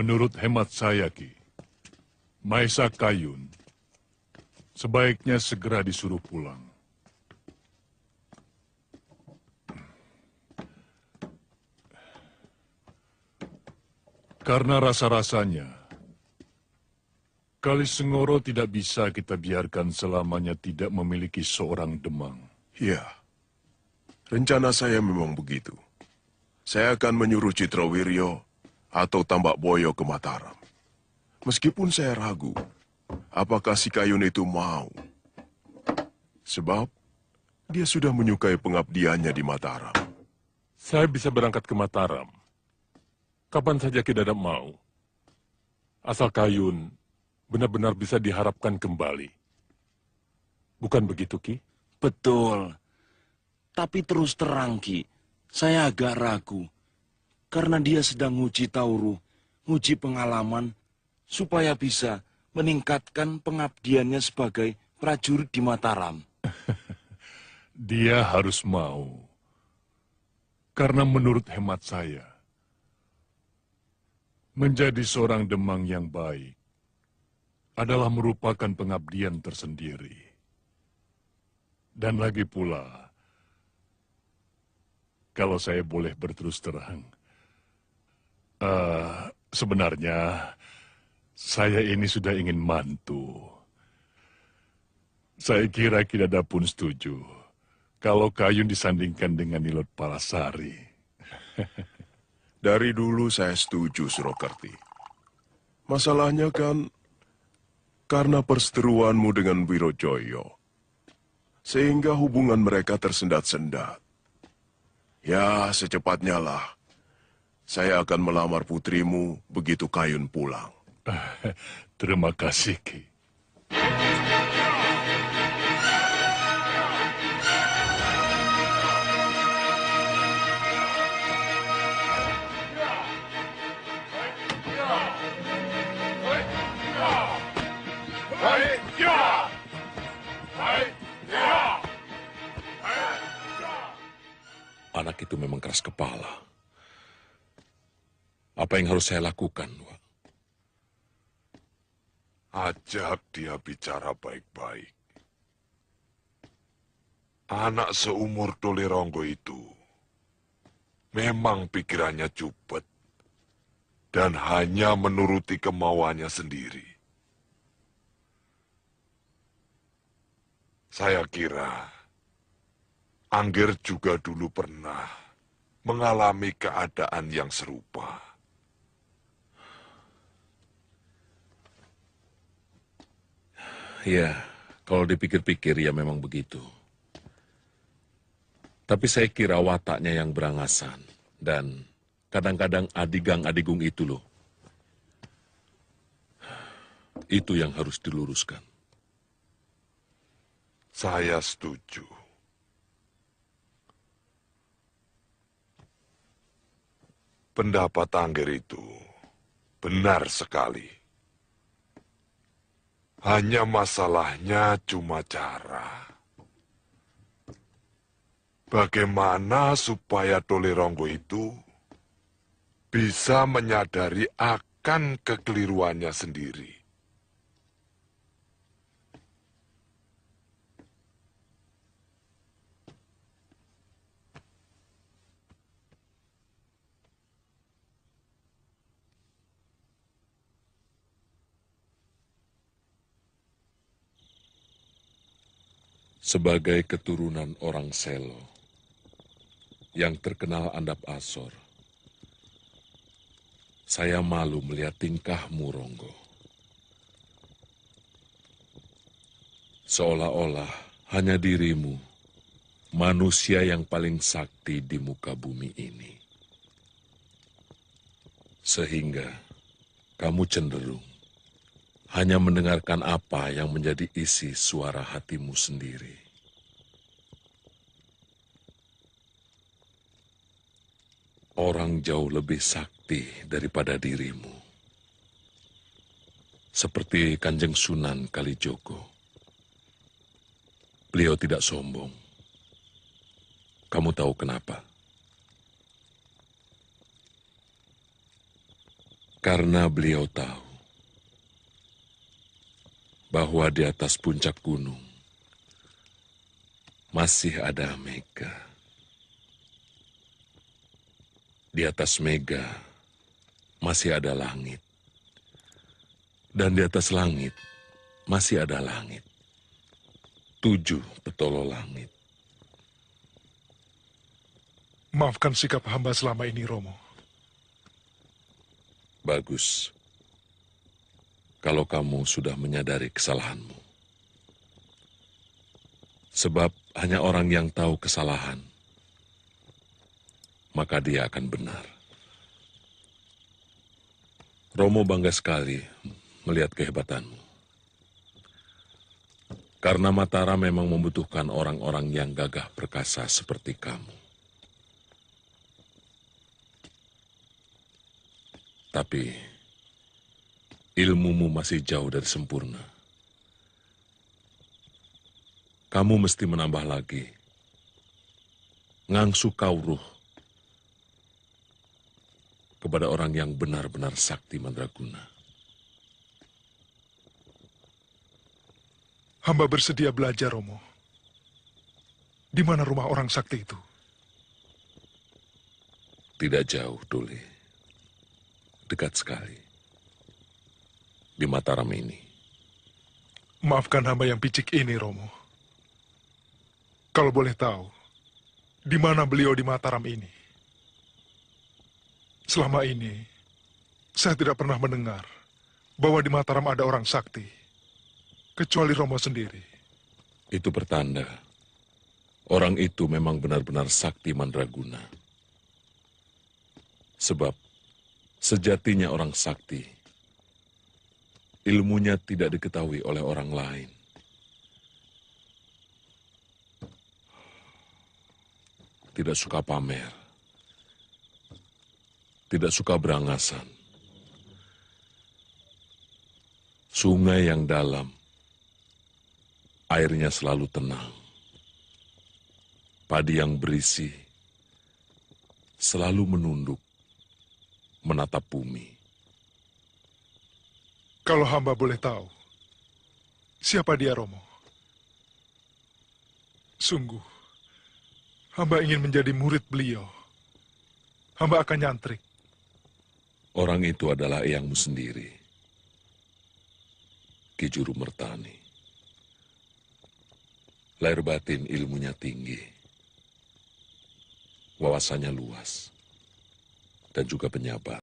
Menurut hemat saya, Ki, Maesa Kayun sebaiknya segera disuruh pulang. Karena rasa-rasanya, Kali Sengoro tidak bisa kita biarkan selamanya tidak memiliki seorang demang. Ya, rencana saya memang begitu. Saya akan menyuruh Citrawiryo atau Tambak Boyo ke Mataram. Meskipun saya ragu, apakah si Kayun itu mau. Sebab dia sudah menyukai pengabdiannya di Mataram. Saya bisa berangkat ke Mataram. Kapan saja Ki Dadap mau. Asal Kayun benar-benar bisa diharapkan kembali. Bukan begitu, Ki? Betul. Tapi terus terang, Ki, saya agak ragu. Karena dia sedang nguji Tauruh, nguji pengalaman, supaya bisa meningkatkan pengabdiannya sebagai prajurit di Mataram. Dia harus mau. Karena menurut hemat saya, menjadi seorang demang yang baik adalah merupakan pengabdian tersendiri. Dan lagi pula, kalau saya boleh berterus terang, sebenarnya saya ini sudah ingin mantu. Saya kira Ki Dadap pun setuju kalau Kayun disandingkan dengan Nilot Palasari. Dari dulu saya setuju, Surakarti. Masalahnya kan karena perseteruanmu dengan Wirojoyo, sehingga hubungan mereka tersendat-sendat. Ya, secepatnya lah. Saya akan melamar putrimu begitu Kayun pulang. Terima kasih, Ki. Anak itu memang keras kepala. Apa yang harus saya lakukan, Wak? Ajak dia bicara baik-baik. Anak seumur Dolironggo itu memang pikirannya cupet dan hanya menuruti kemauannya sendiri. Saya kira Angger juga dulu pernah mengalami keadaan yang serupa. Ya, kalau dipikir-pikir ya memang begitu. Tapi saya kira wataknya yang berangasan. Dan kadang-kadang adigang-adigung itu loh. Itu yang harus diluruskan. Saya setuju. Pendapat Angger itu benar sekali. Hanya masalahnya cuma cara. Bagaimana supaya Dolironggo itu bisa menyadari akan kekeliruannya sendiri. Sebagai keturunan orang Selo yang terkenal andap asor, saya malu melihat tingkahmu, Ronggo. Seolah-olah hanya dirimu, manusia yang paling sakti di muka bumi ini. Sehingga kamu cenderung hanya mendengarkan apa yang menjadi isi suara hatimu sendiri. Orang jauh lebih sakti daripada dirimu. Seperti Kanjeng Sunan Kalijogo. Beliau tidak sombong. Kamu tahu kenapa? Karena beliau tahu bahwa di atas puncak gunung masih ada Mega. Di atas Mega masih ada langit. Dan di atas langit masih ada langit. 7 petolo langit. Maafkan sikap hamba selama ini, Romo. Bagus. Kalau kamu sudah menyadari kesalahanmu. Sebab hanya orang yang tahu kesalahan, maka dia akan benar. Romo bangga sekali melihat kehebatanmu. Karena Mataram memang membutuhkan orang-orang yang gagah perkasa seperti kamu. Tapi ilmumu masih jauh dari sempurna. Kamu mesti menambah lagi. Ngangsu kauruh kepada orang yang benar-benar sakti mandraguna. Hamba bersedia belajar, Romo. Di mana rumah orang sakti itu? Tidak jauh, Duli. Dekat sekali. Di Mataram ini. Maafkan hamba yang picik ini, Romo. Kalau boleh tahu, di mana beliau di Mataram ini? Selama ini, saya tidak pernah mendengar bahwa di Mataram ada orang sakti, kecuali Romo sendiri. Itu pertanda orang itu memang benar-benar sakti mandraguna. Sebab sejatinya orang sakti, ilmunya tidak diketahui oleh orang lain. Tidak suka pamer, tidak suka berangasan. Sungai yang dalam, airnya selalu tenang. Padi yang berisi, selalu menunduk, menatap bumi. Kalau hamba boleh tahu, siapa dia, Romo? Sungguh, hamba ingin menjadi murid beliau. Hamba akan nyantrik. Orang itu adalah eyangmu sendiri, Ki Juru Mertani. Lahir batin ilmunya tinggi, wawasannya luas, dan juga penyabar.